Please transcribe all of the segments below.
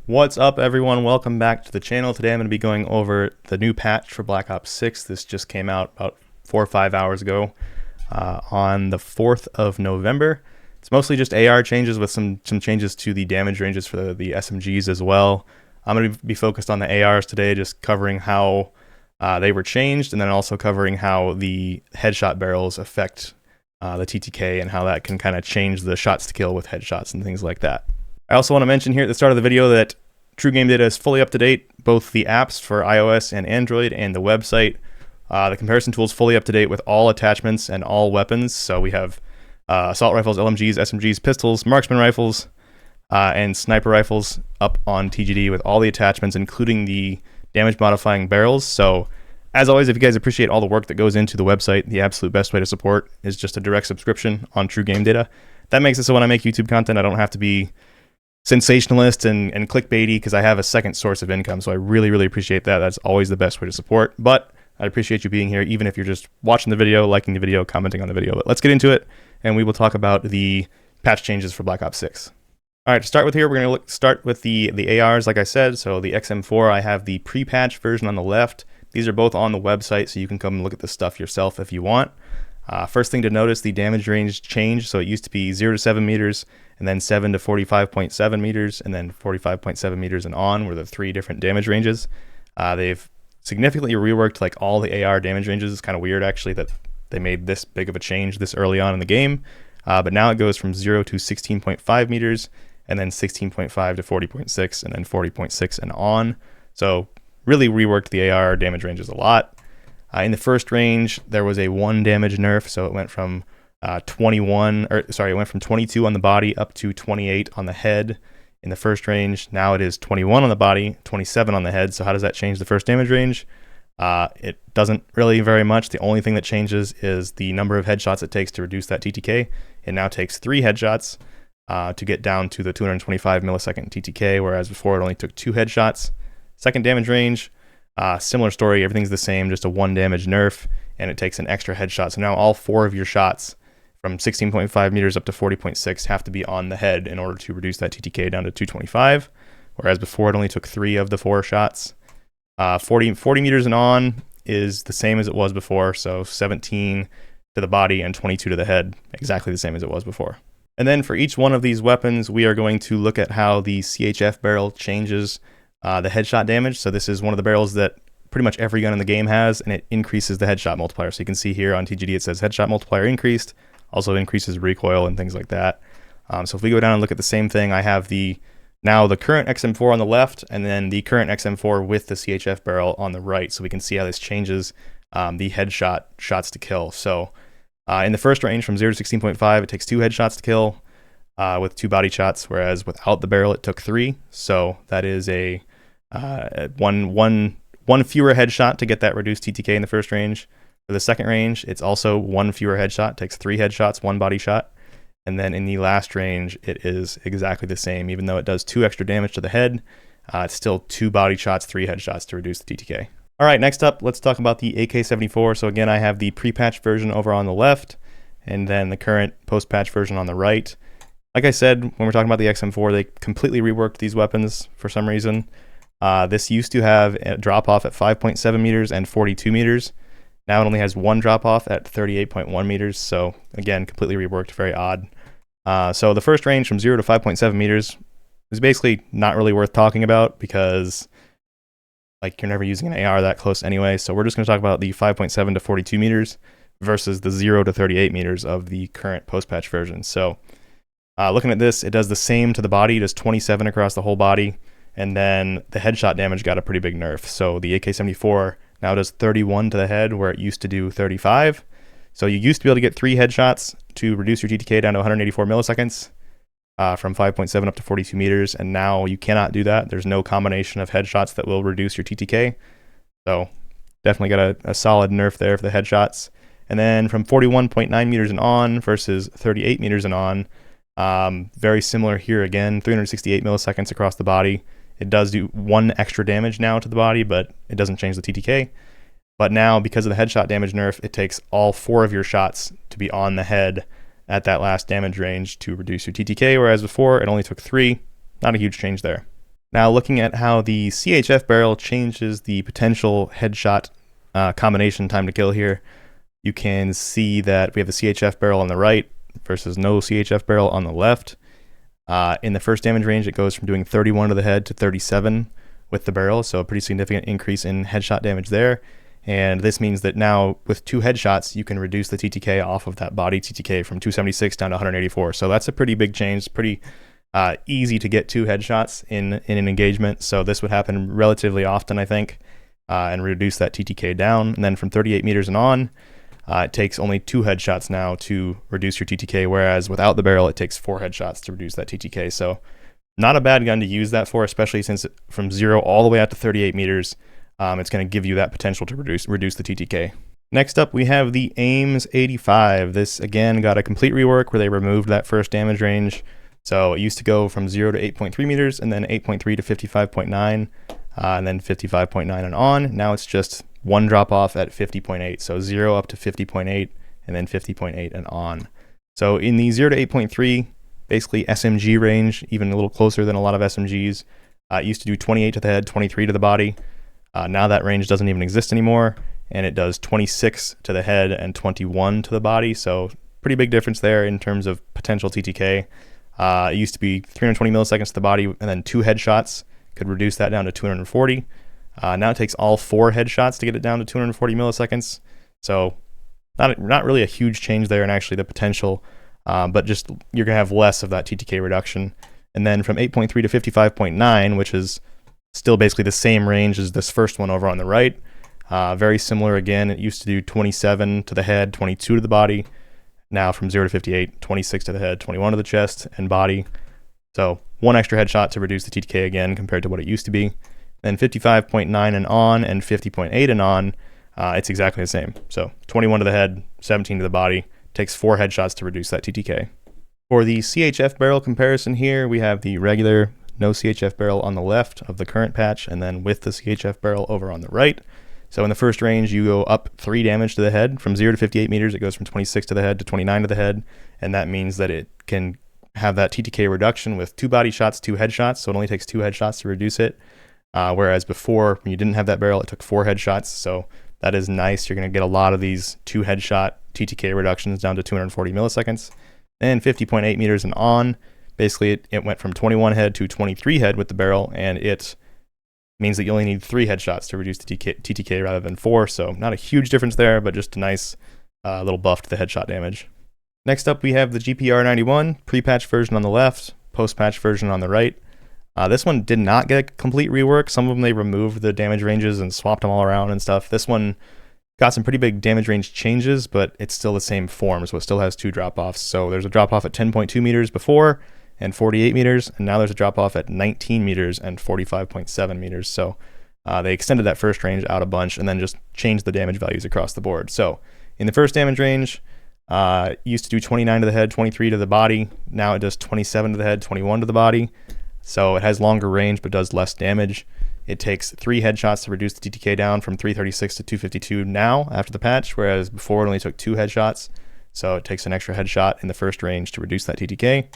What's up, everyone? Welcome back to the channel. Today I'm going to be going over the new patch for Black Ops 6. This just came out about 4 or 5 hours ago on the 4th of November. It's mostly just AR changes with some changes to the damage ranges for the SMGs as well. I'm going to be focused on the ARs today, just covering how they were changed, and then also covering how the headshot barrels affect the TTK and how that can kind of change the shots to kill with headshots and things like that. I also want to mention here at the start of the video that True Game Data is fully up to date, both the apps for iOS and Android and the website. The comparison tool is fully up to date with all attachments and all weapons. So we have assault rifles, LMGs, SMGs, pistols, marksman rifles, and sniper rifles up on TGD with all the attachments, including the damage modifying barrels. So as always, if you guys appreciate all the work that goes into the website, the absolute best way to support is just a direct subscription on True Game Data. That makes it so when I make YouTube content, I don't have to be sensationalist and clickbaity because I have a second source of income. So I really appreciate that. That's always the best way to support. But I appreciate you being here, even if you're just watching the video, liking the video, commenting on the video. But let's get into it, and we will talk about the patch changes for Black Ops 6. All right, to start with here, we're going to start with the ARs, like I said. So the XM4, I have the pre-patch version on the left. These are both on the website, so you can come and look at this stuff yourself if you want. First thing to notice, the damage range changed. So it used to be 0 to 7 meters, and then 7 to 45.7 meters, and then 45.7 meters and on were the three different damage ranges. They've significantly reworked like all the AR damage ranges. It's kind of weird actually that they made this big of a change this early on in the game. But now it goes from 0 to 16.5 meters, and then 16.5 to 40.6, and then 40.6 and on. So really reworked the AR damage ranges a lot. In the first range, there was a 1 damage nerf, so it went from 22 on the body up to 28 on the head in the first range. Now it is 21 on the body, 27 on the head. So how does that change the first damage range? It doesn't really very much. The only thing that changes is the number of headshots it takes to reduce that TTK. It now takes 3 headshots to get down to the 225 millisecond TTK, whereas before it only took 2 headshots. Second damage range, similar story, everything's the same, just a 1 damage nerf, and it takes an extra headshot. So now all 4 of your shots from 16.5 meters up to 40.6 have to be on the head in order to reduce that TTK down to 225, whereas before it only took 3 of the 4 shots. 40 meters and on is the same as it was before, so 17 to the body and 22 to the head, exactly the same as it was before. And then for each one of these weapons, we are going to look at how the CHF barrel changes the headshot damage. So this is one of the barrels that pretty much every gun in the game has, and it increases the headshot multiplier. So you can see here on TGD it says headshot multiplier increased, also increases recoil and things like that. So if we go down and look at the same thing, I have now the current XM4 on the left, and then the current XM4 with the CHF barrel on the right. So we can see how this changes the headshot shots to kill. So in the first range from 0 to 16.5, it takes 2 headshots to kill with 2 body shots, whereas without the barrel it took 3. So that is a one fewer headshot to get that reduced TTK in the first range. For the second range, it's also 1 fewer headshot, takes 3 headshots, 1 body shot. And then in the last range, it is exactly the same. Even though it does 2 extra damage to the head, it's still 2 body shots, 3 headshots to reduce the TTK. All right, next up, let's talk about the AK-74. So again, I have the pre-patch version over on the left, and then the current post-patch version on the right. Like I said, when we're talking about the XM4, they completely reworked these weapons for some reason. This used to have a drop-off at 5.7 meters and 42 meters. Now it only has 1 drop-off at 38.1 meters. So again, completely reworked, very odd. So the first range from 0 to 5.7 meters is basically not really worth talking about because like you're never using an AR that close anyway. So we're just going to talk about the 5.7 to 42 meters versus the 0 to 38 meters of the current post-patch version. So looking at this, it does the same to the body. It does 27 across the whole body. And then the headshot damage got a pretty big nerf. So the AK-74 now does 31 to the head, where it used to do 35. So you used to be able to get 3 headshots to reduce your TTK down to 184 milliseconds from 5.7 up to 42 meters. And now you cannot do that. There's no combination of headshots that will reduce your TTK. So definitely got a solid nerf there for the headshots. And then from 41.9 meters and on versus 38 meters and on, very similar here again, 368 milliseconds across the body. It does do 1 extra damage now to the body, but it doesn't change the TTK. But now, because of the headshot damage nerf, it takes all 4 of your shots to be on the head at that last damage range to reduce your TTK, whereas before it only took 3. Not a huge change there. Now looking at how the CHF barrel changes the potential headshot combination time to kill here, you can see that we have the CHF barrel on the right versus no CHF barrel on the left. In the first damage range, it goes from doing 31 to the head to 37 with the barrel, so a pretty significant increase in headshot damage there. And this means that now with 2 headshots, you can reduce the TTK off of that body TTK from 276 down to 184. So that's a pretty big change. Pretty easy to get 2 headshots in an engagement. So this would happen relatively often, I think, and reduce that TTK down. And then from 38 meters and on, it takes only 2 headshots now to reduce your TTK, whereas without the barrel, it takes 4 headshots to reduce that TTK. So not a bad gun to use that for, especially since from 0 all the way out to 38 meters, it's going to give you that potential to reduce the TTK. Next up, we have the AMES 85. This, again, got a complete rework where they removed that first damage range. So it used to go from 0 to 8.3 meters, and then 8.3 to 55.9, and then 55.9 and on. Now it's just one drop off at 50.8. So 0 up to 50.8, and then 50.8 and on. So in the 0 to 8.3, basically SMG range, even a little closer than a lot of SMGs, it used to do 28 to the head, 23 to the body. Now that range doesn't even exist anymore, and it does 26 to the head and 21 to the body. So pretty big difference there in terms of potential TTK. It used to be 320 milliseconds to the body, and then 2 headshots could reduce that down to 240. Now it takes all 4 headshots to get it down to 240 milliseconds. So not really a huge change there, and actually the potential, but just you're gonna have less of that TTK reduction. And then from 8.3 to 55.9, which is still basically the same range as this first one over on the right. Very similar again. It used to do 27 to the head, 22 to the body. Now from 0 to 58, 26 to the head, 21 to the chest and body. So 1 extra headshot to reduce the TTK again compared to what it used to be. Then 55.9 and on and 50.8 and on, it's exactly the same. So 21 to the head, 17 to the body. Takes 4 headshots to reduce that TTK. For the CHF barrel comparison here, we have the regular no CHF barrel on the left of the current patch, and then with the CHF barrel over on the right. So in the first range, you go up 3 damage to the head. From 0 to 58 meters, it goes from 26 to the head to 29 to the head, and that means that it can have that TTK reduction with 2 body shots, 2 headshots, so it only takes 2 headshots to reduce it, whereas before, when you didn't have that barrel, it took 4 headshots, so that is nice. You're going to get a lot of these 2 headshot TTK reductions down to 240 milliseconds. Then 50.8 meters and on, basically it went from 21 head to 23 head with the barrel, and it means that you only need 3 headshots to reduce the TTK rather than 4, so not a huge difference there, but just a nice little buff to the headshot damage. Next up, we have the GPR91, pre-patch version on the left, post-patch version on the right. This one did not get a complete rework. Some of them they removed the damage ranges and swapped them all around and stuff. This one got some pretty big damage range changes, but it's still the same form, so it still has 2 drop-offs. So there's a drop-off at 10.2 meters before and 48 meters, and now there's a drop-off at 19 meters and 45.7 meters. So they extended that first range out a bunch and then just changed the damage values across the board. So in the first damage range, it used to do 29 to the head, 23 to the body. Now it does 27 to the head, 21 to the body. So it has longer range but does less damage. It takes 3 headshots to reduce the TTK down from 336 to 252 now after the patch, whereas before it only took 2 headshots. So it takes an extra headshot in the first range to reduce that TTK.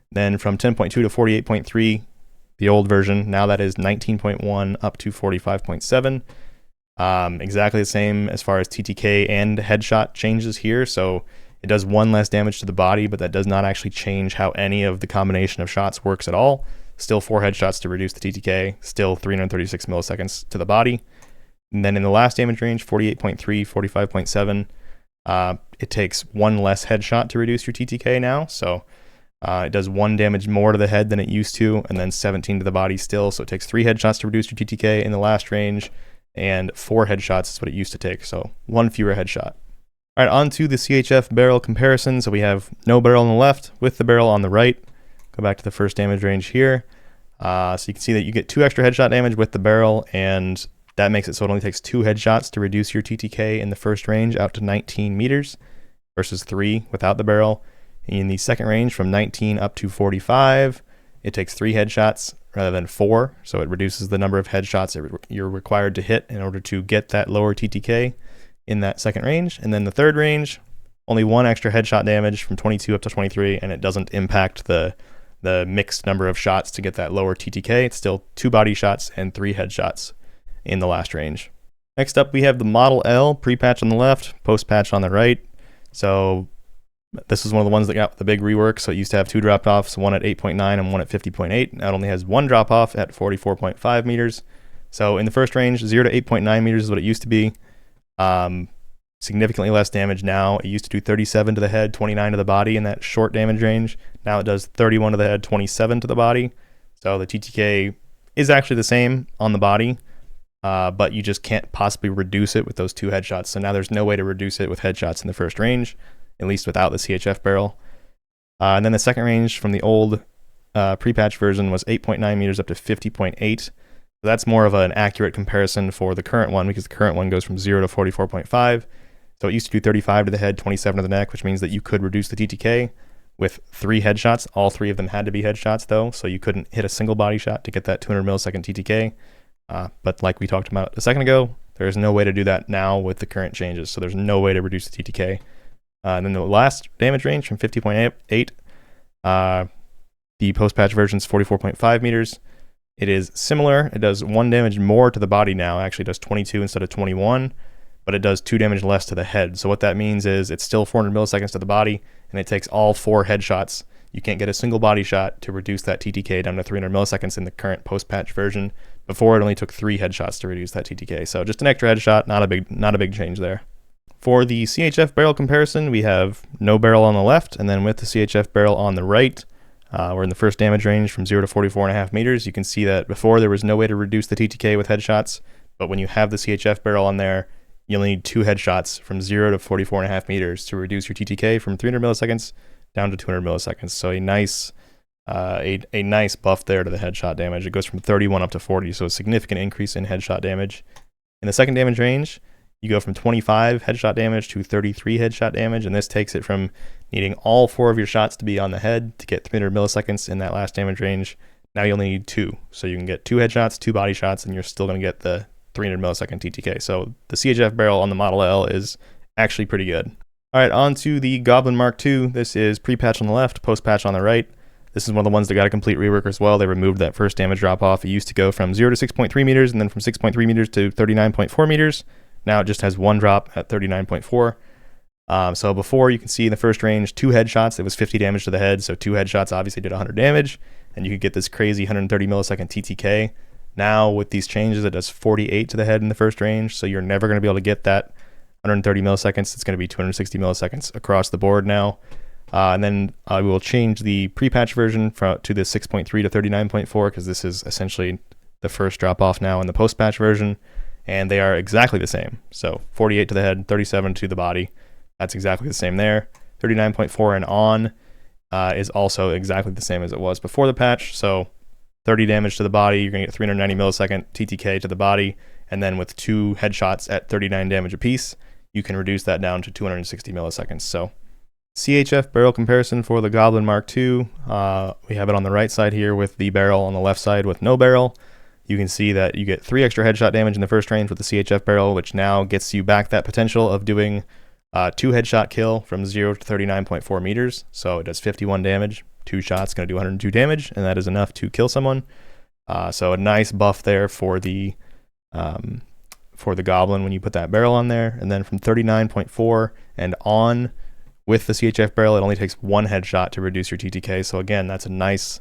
Then from 10.2 to 48.3, the old version, now that is 19.1 up to 45.7. Exactly the same as far as TTK and headshot changes here. So it does 1 less damage to the body, but that does not actually change how any of the combination of shots works at all. Still 4 headshots to reduce the TTK, still 336 milliseconds to the body. And then in the last damage range, 48.3, 45.7, it takes 1 less headshot to reduce your TTK now. So it does 1 damage more to the head than it used to, and then 17 to the body still. So it takes 3 headshots to reduce your TTK in the last range, and 4 headshots is what it used to take. So 1 fewer headshot. All right, on to the CHF barrel comparison. So we have no barrel on the left with the barrel on the right. Go back to the first damage range here. So you can see that you get 2 extra headshot damage with the barrel, and that makes it so it only takes 2 headshots to reduce your TTK in the first range out to 19 meters versus 3 without the barrel. In the second range, from 19 up to 45, it takes 3 headshots rather than 4, so it reduces the number of headshots you're required to hit in order to get that lower TTK in that second range. And then the third range, only 1 extra headshot damage from 22 up to 23, and it doesn't impact the the mixed number of shots to get that lower TTK. It's still 2 body shots and 3 headshots in the last range. Next up, we have the Model L, pre-patch on the left, post-patch on the right. So this is one of the ones that got the big rework. So it used to have 2 drop-offs, one at 8.9 and one at 50.8. Now it only has 1 drop-off at 44.5 meters. So in the first range, 0 to 8.9 meters is what it used to be. Significantly less damage now. It used to do 37 to the head, 29 to the body in that short damage range. Now it does 31 to the head, 27 to the body. So the TTK is actually the same on the body, but you just can't possibly reduce it with those 2 headshots. So now there's no way to reduce it with headshots in the first range, at least without the CHF barrel. And then the second range from the old pre-patch version was 8.9 meters up to 50.8. So that's more of an accurate comparison for the current one, because the current one goes from 0 to 44.5. So it used to do 35 to the head, 27 to the neck, which means that you could reduce the TTK with 3 headshots. All 3 of them had to be headshots though, so you couldn't hit a single body shot to get that 200 millisecond TTK. But like we talked about a second ago, there is no way to do that now with the current changes. So there's no way to reduce the TTK. And then the last damage range from 50.8, the post-patch version is 44.5 meters. It is similar. It does 1 damage more to the body now. Actually does 22 instead of 21, but it does 2 damage less to the head. So what that means is it's still 400 milliseconds to the body, and it takes all 4 headshots. You can't get a single body shot to reduce that TTK down to 300 milliseconds in the current post-patch version. Before, it only took 3 headshots to reduce that TTK. So just an extra headshot, not a big change there. For the CHF barrel comparison, we have no barrel on the left, and then with the CHF barrel on the right, we're in the first damage range from 0 to 44.5 meters. You can see that before there was no way to reduce the TTK with headshots, but when you have the CHF barrel on there, you only need 2 headshots from 0 to 44.5 meters to reduce your TTK from 300 milliseconds down to 200 milliseconds. So a nice buff there to the headshot damage. It goes from 31 up to 40, so a significant increase in headshot damage. In the second damage range, you go from 25 headshot damage to 33 headshot damage, and this takes it from needing all 4 of your shots to be on the head to get 300 milliseconds in that last damage range. Now you only need 2, so you can get 2 headshots, 2 body shots, and you're still going to get the 300 millisecond TTK. So the CHF barrel on the Model L is actually pretty good. All right, on to the Goblin Mk2. This is pre-patch on the left, post-patch on the right. This is one of the ones that got a complete rework as well. They removed that first damage drop-off. It used to go from 0 to 6.3 meters, and then from 6.3 meters to 39.4 meters. Now it just has 1 drop at 39.4. So before, you can see in the first range, 2 headshots. It was 50 damage to the head, so 2 headshots obviously did 100 damage, and you could get this crazy 130 millisecond TTK. Now with these changes, it does 48 to the head in the first range, so you're never going to be able to get that 130 milliseconds. It's going to be 260 milliseconds across the board now. And then we will change the pre-patch version to the 6.3 to 39.4, because this is essentially the first drop-off now in the post-patch version, and they are exactly the same. So 48 to the head, 37 to the body. That's exactly the same there. 39.4 and on is also exactly the same as it was before the patch. So 30 damage to the body, you're going to get 390 millisecond TTK to the body, and then with 2 headshots at 39 damage apiece, you can reduce that down to 260 milliseconds. So CHF barrel comparison for the Goblin Mk2. We have it on the right side here with the barrel, on the left side with no barrel. You can see that you get 3 extra headshot damage in the first range with the CHF barrel, which now gets you back that potential of doing 2 headshot kill from 0 to 39.4 meters. So it does 51 damage. 2 shots going to do 102 damage, and that is enough to kill someone. So a nice buff there for the Goblin when you put that barrel on there. And then from 39.4 and on with the CHF barrel, it only takes 1 headshot to reduce your TTK. So again, that's a nice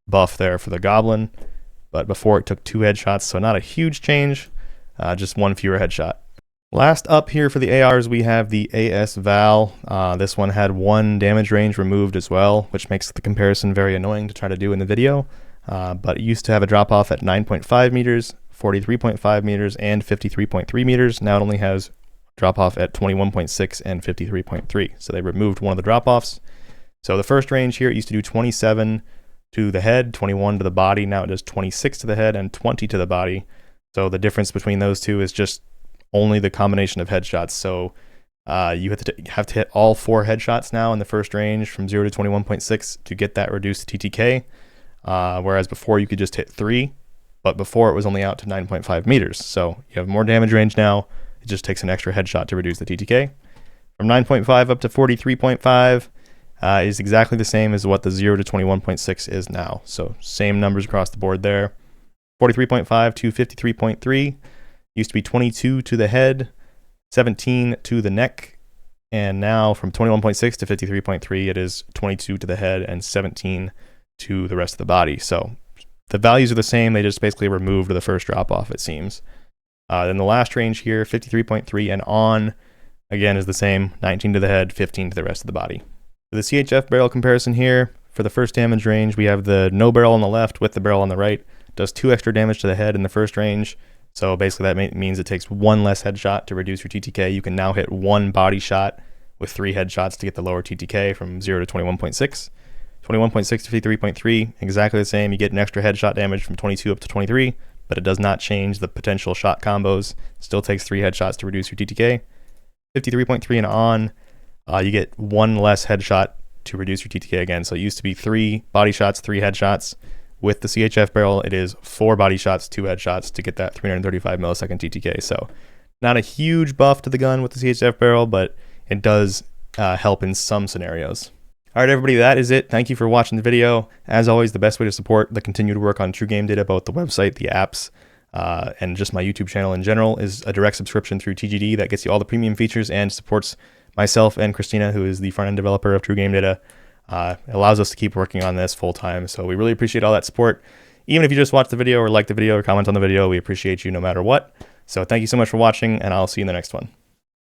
buff there for the Goblin. But before, it took 2 headshots, so not a huge change, just 1 fewer headshot. Last up here for the ARs, we have the AS Val. This one had 1 damage range removed as well, which makes the comparison very annoying to try to do in the video. But it used to have a drop off at 9.5 meters, 43.5 meters, and 53.3 meters. Now it only has drop off at 21.6 and 53.3. So they removed one of the drop offs. So the first range here, it used to do 27 to the head, 21 to the body. Now it does 26 to the head and 20 to the body. So the difference between those two is just only the combination of headshots. So you have to hit all 4 headshots now in the first range from 0 to 21.6 to get that reduced TTK. Whereas before you could just hit 3, but before it was only out to 9.5 meters. So you have more damage range now. It just takes an extra headshot to reduce the TTK. From 9.5 up to 43.5, is exactly the same as what the 0 to 21.6 is now. So same numbers across the board there. 43.5 to 53.3. Used to be 22 to the head, 17 to the neck, and now from 21.6 to 53.3, it is 22 to the head and 17 to the rest of the body. So the values are the same. They just basically removed the first drop off, it seems. Then the last range here, 53.3 and on, again, is the same. 19 to the head, 15 to the rest of the body. For the CHF barrel comparison here, for the first damage range, we have the no barrel on the left with the barrel on the right. Does 2 extra damage to the head in the first range. So basically that means it takes 1 less headshot to reduce your TTK. You can now hit 1 body shot with 3 headshots to get the lower TTK from 0 to 21.6. 21.6 to 53.3, exactly the same. You get an extra headshot damage from 22 up to 23, but it does not change the potential shot combos. Still takes 3 headshots to reduce your TTK. 53.3 and on, you get 1 less headshot to reduce your TTK again. So it used to be 3 body shots, 3 headshots. With the CHF barrel, it is 4 body shots, 2 headshots to get that 335 millisecond TTK. So not a huge buff to the gun with the CHF barrel, but it does help in some scenarios. All right, everybody, that is it. Thank you for watching the video. As always, the best way to support the continued work on True Game Data, both the website, the apps, and just my YouTube channel in general, is a direct subscription through TGD that gets you all the premium features and supports myself and Christina, who is the front-end developer of True Game Data. It allows us to keep working on this full time. So we really appreciate all that support. Even if you just watch the video or like the video or comment on the video, we appreciate you no matter what. So thank you so much for watching, and I'll see you in the next one.